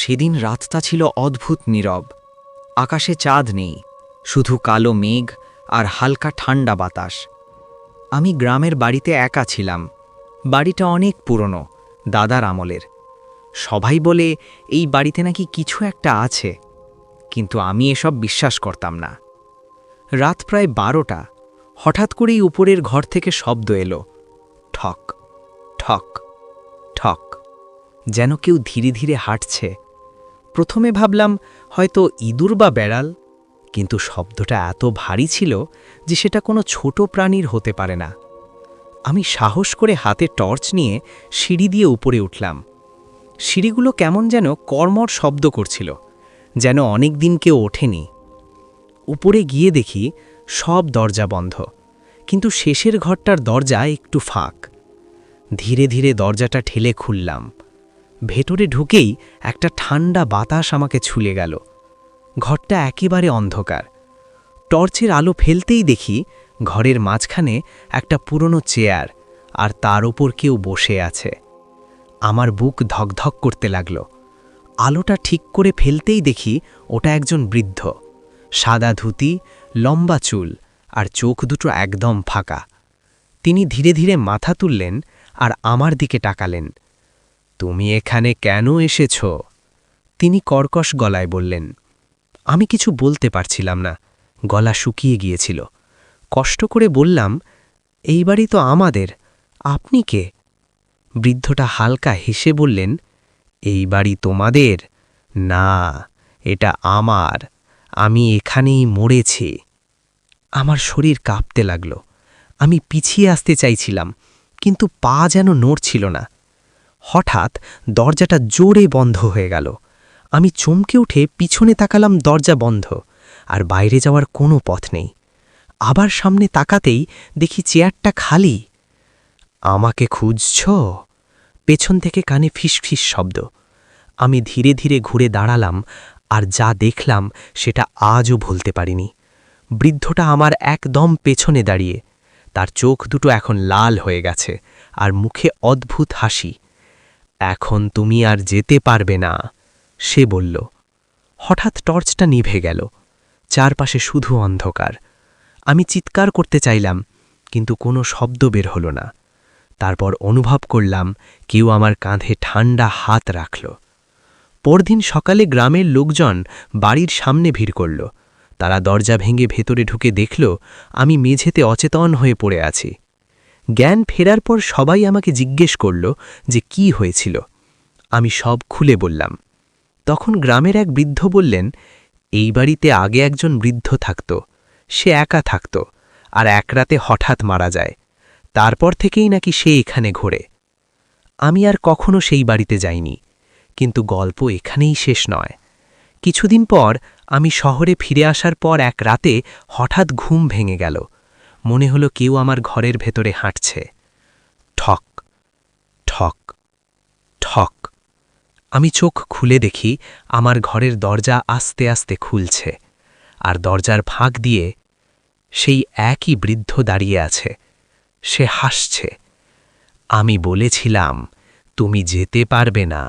সেদিন রাতটা ছিল অদ্ভুত নীরব। আকাশে চাঁদ নেই, শুধু কালো মেঘ আর হালকা ঠান্ডা বাতাস। আমি গ্রামের বাড়িতে একা ছিলাম। বাড়িটা অনেক পুরনো, দাদার আমলের। সবাই বলে এই বাড়িতে নাকি কিছু একটা আছে, কিন্তু আমি এসব বিশ্বাস করতাম না। রাত প্রায় 12টা। হঠাৎ করেই উপরের ঘর থেকে শব্দ এলো, ঠক ঠক ঠক, যেন কেউ ধীরে ধীরে হাঁটছে। প্রথমে ভাবলাম হয়তো ইঁদুর বা বেড়াল, কিন্তু শব্দটা এত ভারী ছিল যে সেটা কোনো ছোট প্রাণীর হতে পারে না। আমি সাহস করে হাতে টর্চ নিয়ে সিঁড়ি দিয়ে উপরে উঠলাম। সিঁড়িগুলো কেমন যেন কর্মর শব্দ করছিল, যেন অনেক দিন কেউ ওঠেনি। উপরে গিয়ে দেখি সব দরজা বন্ধ, কিন্তু শেষের ঘরটার দরজা একটু ফাঁক। ধীরে ধীরে দরজাটা ঠেলে খুললাম। ভেতরে ঢুকেই একটা ঠান্ডা বাতাস আমাকে ছুঁয়ে গেল। ঘরটা একেবারে অন্ধকার। টর্চের আলো ফেলতেই দেখি ঘরের মাঝখানে একটা পুরনো চেয়ার, আর তার ওপর কেউ বসে আছে। আমার বুক ধকধক করতে লাগল। আলোটা ঠিক করে ফেলতেই দেখি ওটা একজন বৃদ্ধ। সাদা ধুতি, লম্বা চুল, আর চোখ দুটো একদম ফাঁকা। তিনি ধীরে ধীরে মাথা তুললেন আর আমার দিকে তাকালেন। তুমি এখানে কেন এসেছ? তিনি কর্কশ গলায় বললেন। আমি কিছু বলতে পারছিলাম না, গলা শুকিয়ে গিয়েছিল। কষ্ট করে বললাম, এই বাড়ি তো আমাদের, আপনি কে? বৃদ্ধটা হালকা হেসে বললেন, এই বাড়ি তোমাদের? না, এটা আমার। আমি এখানেই মরেছি। আমার শরীর কাঁপতে লাগল। আমি পিছিয়ে আসতে চাইছিলাম, কিন্তু পা যেন নড়ছিল না। হঠাৎ দরজাটা জোরে বন্ধ হয়ে গেল। আমি চমকে উঠে পিছনে তাকালাম, দরজা বন্ধ, আর বাইরে যাওয়ার কোনো পথ নেই। আবার সামনে তাকাতেই দেখি চেয়ারটা খালি। আমাকে খুঁজছ? পেছন থেকে কানে ফিসফিস শব্দ। আমি ধীরে ধীরে ঘুরে দাঁড়ালাম, আর যা দেখলাম সেটা আজও ভুলতে পারিনি। বৃদ্ধটা আমার একদম পেছনে দাঁড়িয়ে। তার চোখ দুটো এখন লাল হয়ে গেছে, আর মুখে অদ্ভুত হাসি। এখন তুমি আর যেতে পারবে না, সে বলল। হঠাৎ টর্চটা নিভে গেল। চারপাশে শুধু অন্ধকার। আমি চিৎকার করতে চাইলাম, কিন্তু কোনো শব্দ বের হলো না। তারপর অনুভব করলাম কেউ আমার কাঁধে ঠান্ডা হাত রাখল। পরদিন সকালে গ্রামের লোকজন বাড়ির সামনে ভিড় করল। তারা দরজা ভেঙে ভেতরে ঢুকে দেখল আমি মেঝেতে অচেতন হয়ে পড়ে আছি। জ্ঞান ফেরার পর সবাই আমাকে জিজ্ঞেস করল যে কি হয়েছিল। আমি সব খুলে বললাম। তখন গ্রামের এক বৃদ্ধ বললেন, এই বাড়িতে আগে একজন বৃদ্ধ থাকত। সে একা থাকত, আর এক রাতে হঠাৎ মারা যায়। তারপর থেকেই নাকি সে এখানে ঘোরে। আমি আর কখনো সেই বাড়িতে যাইনি, কিন্তু গল্প এখানেই শেষ নয়। কিছুদিন পর আমি শহরে ফিরে আসার পর এক রাতে হঠাৎ ঘুম ভেঙে গেল। মনে হলো কেউ আমার ঘরের ভেতরে হাঁটছে। ঠক ঠক ঠক। আমি চোখ খুলে দেখি আমার ঘরের দরজা আস্তে আস্তে খুলছে, আর দরজার ফাঁক দিয়ে সেই একই বৃদ্ধ দাঁড়িয়ে আছে। সে হাসছে। আমি বলেছিলাম, তুমি যেতে পারবে না।